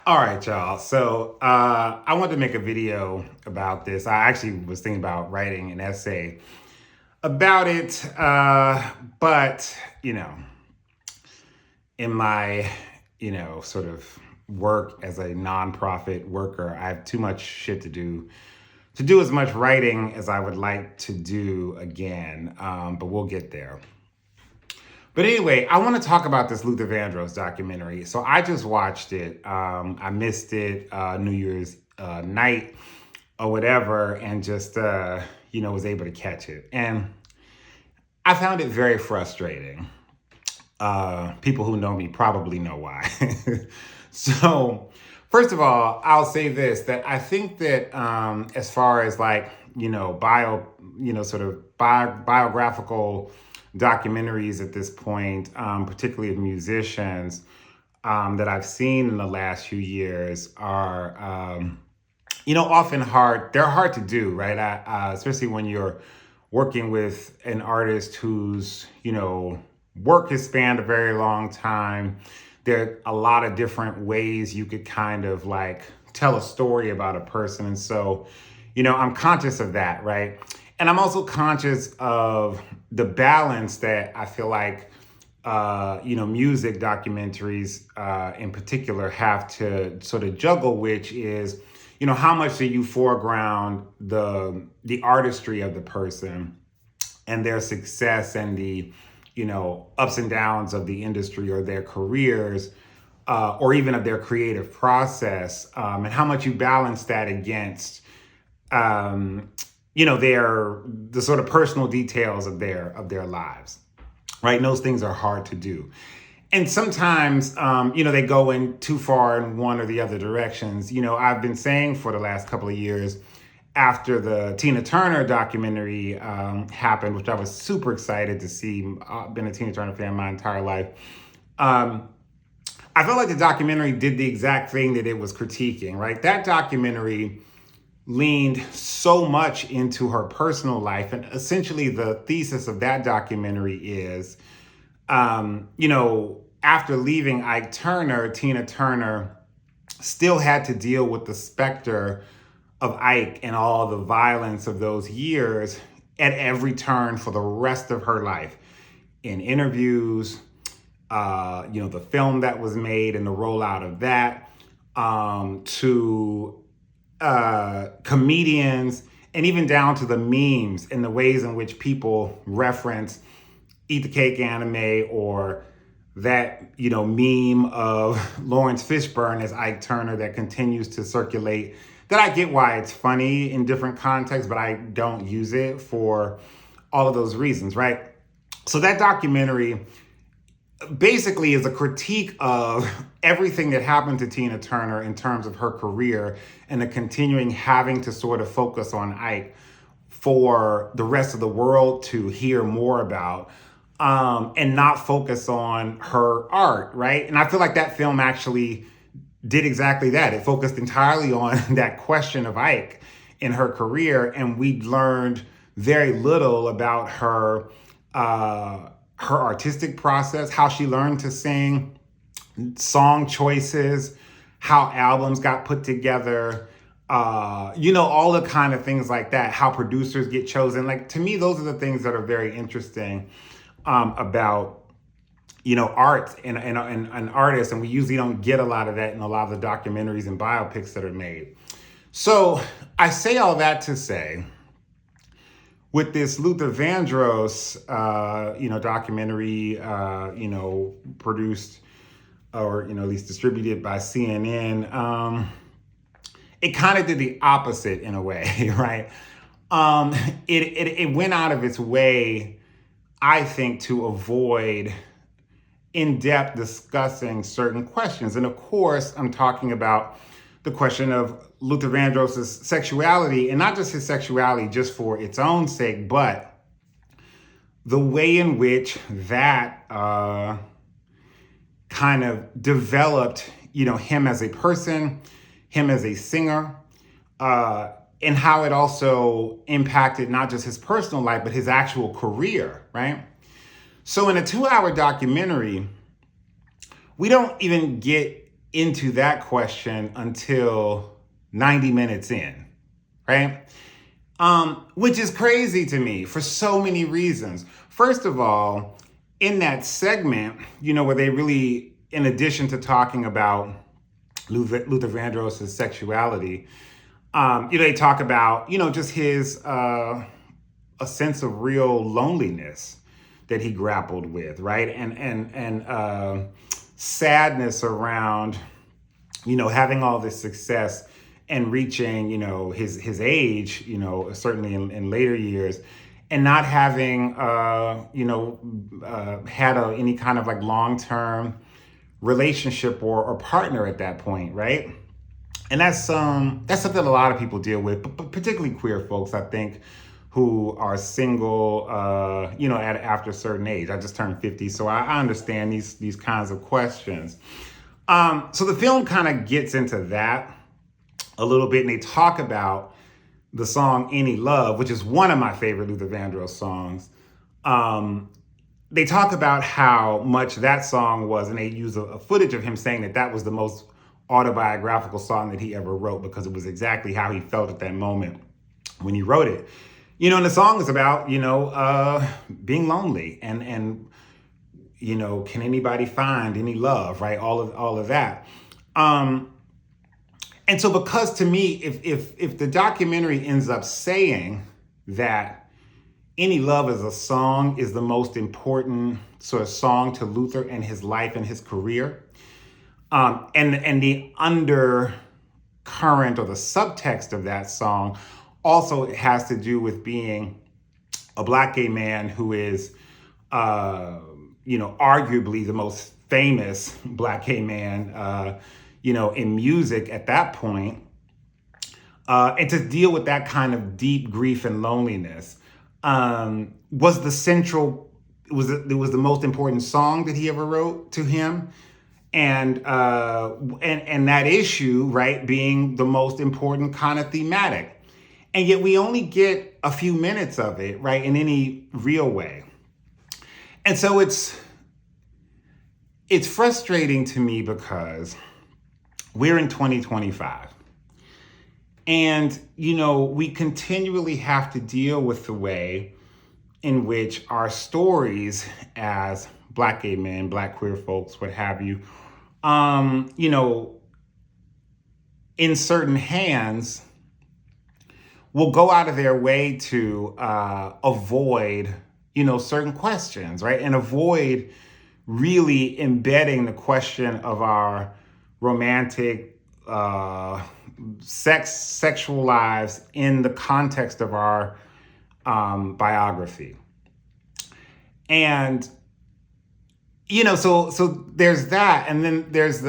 All right, y'all. So I wanted to make a video about this. I actually was thinking about writing an essay about it, but in my sort of work as a nonprofit worker, I have too much shit to do as much writing as I would like to do again. But we'll get there. But anyway, I want to talk about this Luther Vandross documentary. So I just watched it. I missed it New Year's night or whatever, and just was able to catch it. And I found it very frustrating. People who know me probably know why. So, first of all, I'll say this: that I think that as far as like biographical documentaries at this point, particularly of musicians, that I've seen in the last few years are, often hard. They're hard to do, right? Especially when you're working with an artist whose, work has spanned a very long time. There are a lot of different ways you could kind of like tell a story about a person. And so, I'm conscious of that, right? And I'm also conscious of the balance that I feel like, music documentaries in particular have to sort of juggle, which is, how much do you foreground the artistry of the person and their success and the, ups and downs of the industry or their careers, or even of their creative process, and how much you balance that against, the sort of personal details of their lives, right? And those things are hard to do. And sometimes, they go in too far in one or the other directions. I've been saying for the last couple of years, after the Tina Turner documentary happened, which I was super excited to see. I've been a Tina Turner fan my entire life. I felt like the documentary did the exact thing that it was critiquing, right? That documentary leaned so much into her personal life. And essentially the thesis of that documentary is, after leaving Ike Turner, Tina Turner still had to deal with the specter of Ike and all the violence of those years at every turn for the rest of her life. In interviews, the film that was made and the rollout of that, to comedians, and even down to the memes and the ways in which people reference Eat the Cake anime or that, meme of Lawrence Fishburne as Ike Turner that continues to circulate. That I get why it's funny in different contexts, but I don't use it for all of those reasons, right? So that documentary basically is a critique of everything that happened to Tina Turner in terms of her career and the continuing having to sort of focus on Ike for the rest of the world to hear more about, and not focus on her art, right? And I feel like that film actually did exactly that. It focused entirely on that question of Ike in her career, and we learned very little about her artistic process, how she learned to sing, song choices, how albums got put together, all the kind of things like that, how producers get chosen. Like, to me, those are the things that are very interesting about art and artists, and we usually don't get a lot of that in a lot of the documentaries and biopics that are made. So I say all that to say, with this Luther Vandross, documentary, produced or at least distributed by CNN, it kind of did the opposite in a way, right? It went out of its way, I think, to avoid in-depth discussing certain questions. And of course, I'm talking about the question of Luther Vandross's sexuality, and not just his sexuality just for its own sake, but the way in which that kind of developed, him as a person, him as a singer, and how it also impacted not just his personal life, but his actual career, right? So in a 2-hour documentary, we don't even get into that question until 90 minutes in, right? Which is crazy to me for so many reasons. First of all, in that segment, where they really, in addition to talking about Luther Vandross's sexuality, they talk about, just his a sense of real loneliness that he grappled with, right? And sadness around, having all this success and reaching, his age, certainly in later years, and not having, had any kind of like long-term relationship or partner at that point, right? And that's something a lot of people deal with, but particularly queer folks, I think, who are single, after a certain age. I just turned 50, so I understand these kinds of questions. So the film kind of gets into that a little bit, and they talk about the song Any Love, which is one of my favorite Luther Vandross songs. They talk about how much that song was, and they use a footage of him saying that was the most autobiographical song that he ever wrote, because it was exactly how he felt at that moment when he wrote it. And the song is about, being lonely and can anybody find any love, right? All of that. And so, because to me, if the documentary ends up saying that Any Love as a song is the most important sort of song to Luther and his life and his career, and the undercurrent or the subtext of that song also has to do with being a Black gay man who is, arguably the most famous Black gay man, in music at that point, and to deal with that kind of deep grief and loneliness, was the most important song that he ever wrote to him, and that issue, right, being the most important kind of thematic. And yet we only get a few minutes of it, right, in any real way. And so it's frustrating to me because we're in 2025. And, we continually have to deal with the way in which our stories as Black gay men, Black queer folks, what have you, in certain hands will go out of their way to avoid, certain questions, right? And avoid really embedding the question of our romantic, sexual lives in the context of our biography. And, so there's that. And then there's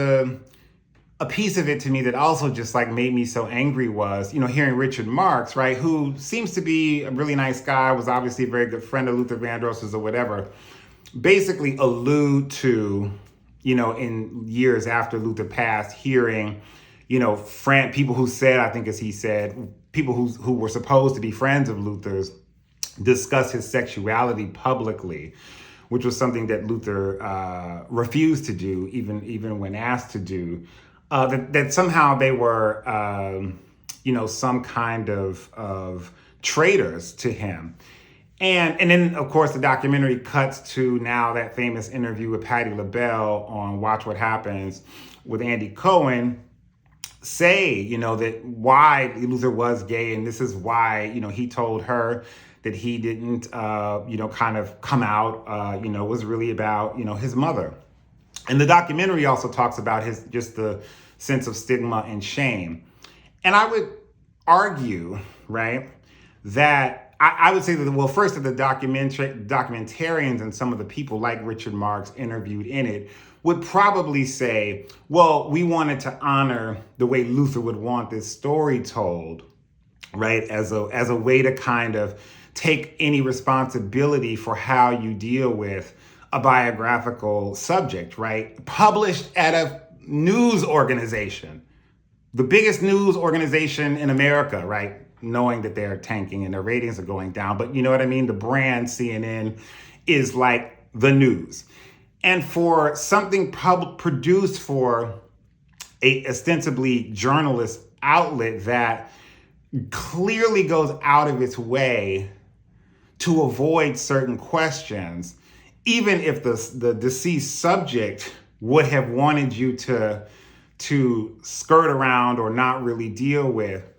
a piece of it to me that also just like made me so angry was, hearing Richard Marx, right, who seems to be a really nice guy, was obviously a very good friend of Luther Vandross's or whatever, basically allude to, in years after Luther passed, hearing, people who said, I think as he said, people who were supposed to be friends of Luther's discuss his sexuality publicly, which was something that Luther refused to do, even when asked to do. That somehow they were, some kind of traitors to him. And then, of course, the documentary cuts to now that famous interview with Patti Labelle on Watch What Happens with Andy Cohen, say, that why Luther was gay, and this is why, he told her that he didn't, kind of come out, was really about, his mother. And the documentary also talks about just the sense of stigma and shame. And I would argue, right, that I would say that, well, first that the documentarians and some of the people like Richard Marx interviewed in it would probably say, well, we wanted to honor the way Luther would want this story told, right, as a way to kind of take any responsibility for how you deal with a biographical subject, right? Published at a news organization, the biggest news organization in America, right? Knowing that they're tanking and their ratings are going down. But you know what I mean? The brand CNN is like the news. And for something produced for a ostensibly journalist outlet that clearly goes out of its way to avoid certain questions, even if the deceased subject would have wanted you to skirt around or not really deal with,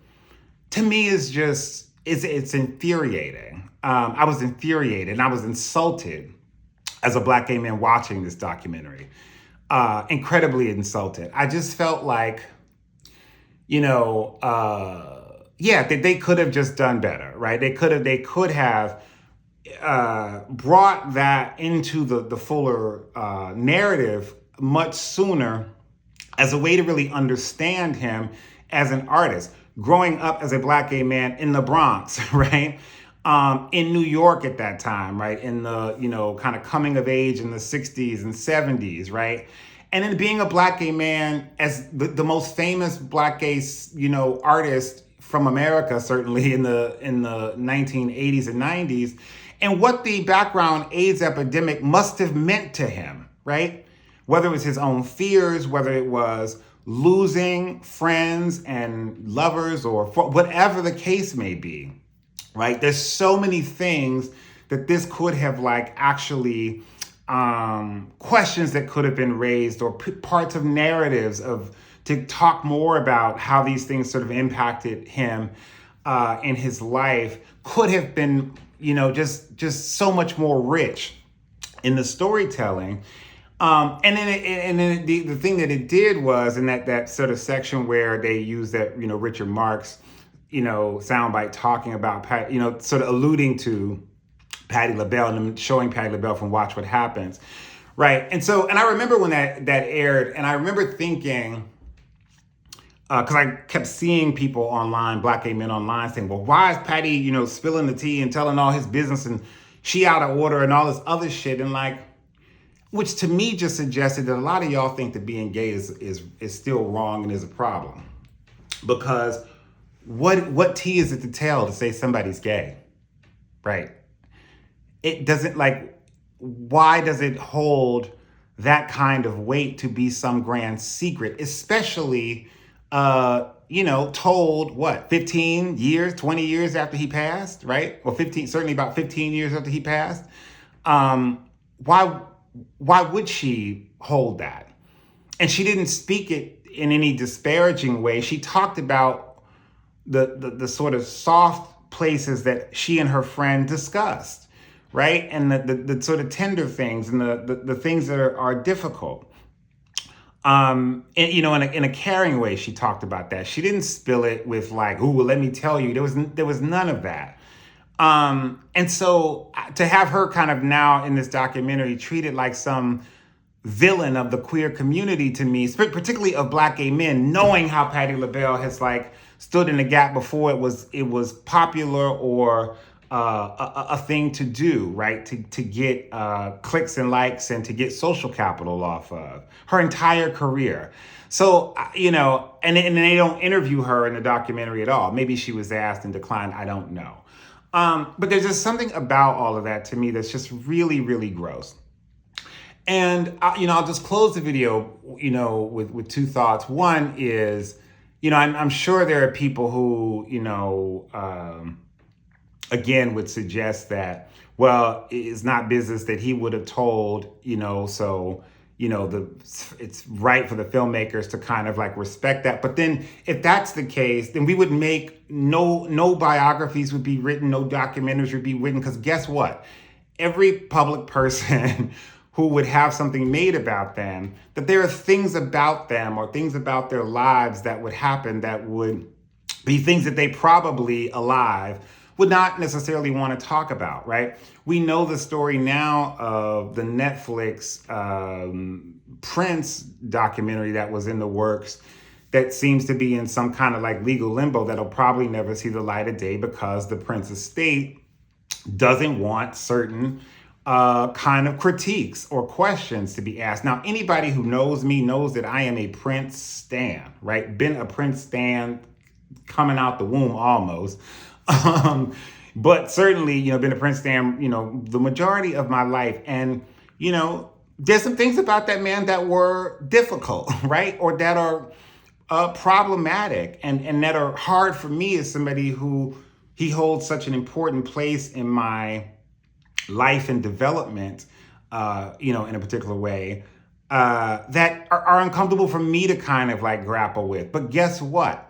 to me is just, it's infuriating. I was infuriated and I was insulted as a Black gay man watching this documentary. Incredibly insulted. I just felt like, yeah, they could have just done better, right? They could have brought that into the fuller narrative much sooner as a way to really understand him as an artist. Growing up as a Black gay man in the Bronx, right? In New York at that time, right? In the, kind of coming of age in the 60s and 70s, right? And then being a Black gay man as the most famous Black gay, artist from America, certainly in the 1980s and 90s, and what the background AIDS epidemic must have meant to him, right? Whether it was his own fears, whether it was losing friends and lovers, or whatever the case may be, right? There's so many things that this could have actually questions that could have been raised, or parts of narratives to talk more about how these things sort of impacted him in his life could have been, just so much more rich in the storytelling. And then the thing that it did was, in that sort of section where they use that, Richard Marx, soundbite talking about, sort of alluding to Patti Labelle and showing Patti Labelle from Watch What Happens, right? And I remember when that aired, and I remember thinking, because I kept seeing people online, Black gay men online, saying, well, why is Patti, spilling the tea and telling all his business, and she out of order and all this other shit, and which to me just suggested that a lot of y'all think that being gay is still wrong and is a problem. Because what tea is it to tell to say somebody's gay, right? It doesn't, why does it hold that kind of weight to be some grand secret, especially, told 15 years, 20 years after he passed, right? Or 15, certainly about 15 years after he passed. Why would she hold that? And she didn't speak it in any disparaging way. She talked about the sort of soft places that she and her friend discussed, right? And the sort of tender things and the things that are difficult. And, in a caring way, she talked about that. She didn't spill it with ooh, well, let me tell you. There was none of that. And so to have her kind of now in this documentary treated like some villain of the queer community, to me, particularly of Black gay men, knowing how Patti Labelle has stood in the gap before it was popular or a thing to do, right? To get clicks and likes and to get social capital off of her entire career. So, and they don't interview her in the documentary at all. Maybe she was asked and declined. I don't know. But there's just something about all of that to me that's just really, really gross. And, I'll just close the video, with two thoughts. One is, I'm sure there are people who, again, would suggest that, well, it's not business that he would have told, so, it's right for the filmmakers to kind of respect that. But then if that's the case, then we would make no biographies would be written, no documentaries would be written, because guess what? Every public person who would have something made about them, that there are things about them or things about their lives that would happen that would be things that they probably alive would not necessarily want to talk about, right? We know the story now of the Netflix Prince documentary that was in the works that seems to be in some kind of legal limbo that'll probably never see the light of day because the Prince estate doesn't want certain kind of critiques or questions to be asked. Now, anybody who knows me knows that I am a Prince stan, right? Been a Prince stan coming out the womb almost. But certainly, been a Prince stan, the majority of my life. And, there's some things about that man that were difficult, right? Or that are, problematic and that are hard for me as somebody who he holds such an important place in my life and development, in a particular way, that are uncomfortable for me to kind of like grapple with. But guess what?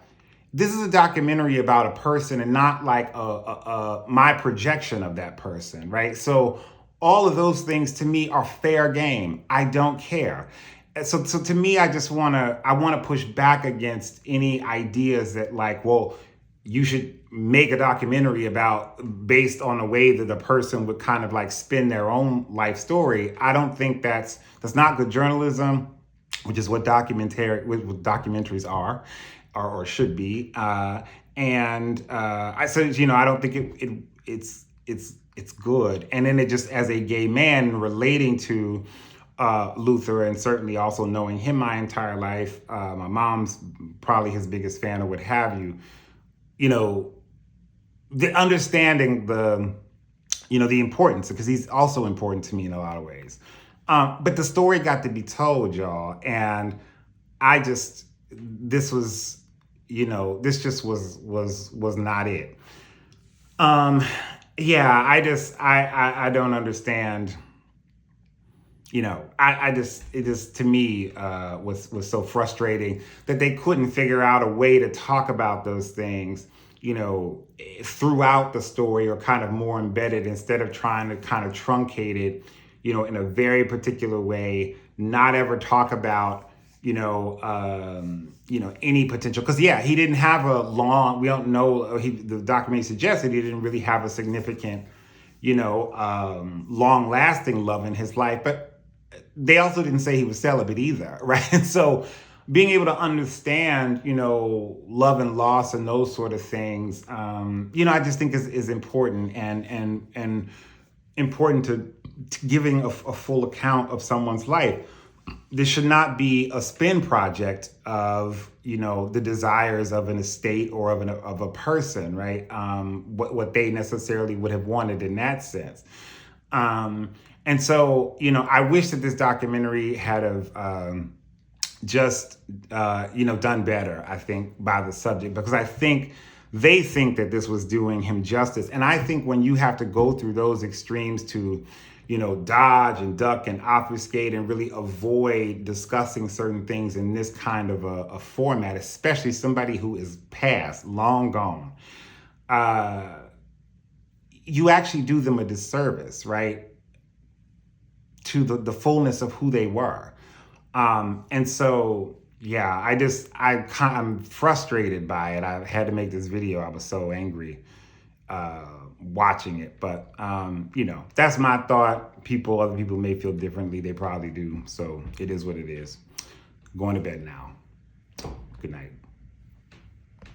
This is a documentary about a person and not like my projection of that person, right? So all of those things to me are fair game. I don't care. So to me, I want to push back against any ideas that like, well, you should make a documentary about based on the way that the person would kind of like spin their own life story. I don't think that's not good journalism, which is what documentaries are or should be. I said, I don't think it's good. And then it just, as a gay man relating to Luther, and certainly also knowing him my entire life, my mom's probably his biggest fan or what have you. The understanding the importance, because he's also important to me in a lot of ways. But the story got to be told, y'all, and this just was not it. I don't understand. It just to me was so frustrating that they couldn't figure out a way to talk about those things, throughout the story, or kind of more embedded, instead of trying to kind of truncate it, in a very particular way, not ever talk about, any potential. Because he didn't have we don't know, the documentary suggested he didn't really have a significant, long lasting love in his life, but they also didn't say he was celibate either, right? And so being able to understand, love and loss and those sort of things, I just think is important and important to giving a full account of someone's life. This should not be a spin project of, the desires of an estate or of a person, right? What they necessarily would have wanted in that sense. And so, I wish that this documentary had done better, I think, by the subject, because I think they think that this was doing him justice. And I think when you have to go through those extremes to, dodge and duck and obfuscate and really avoid discussing certain things in this kind of a format, especially somebody who is past, long gone, you actually do them a disservice, right? To the fullness of who they were. And so, I'm frustrated by it. I had to make this video. I was so angry watching it. But, that's my thought. Other people may feel differently. They probably do. So it is what it is. Going to bed now. Good night.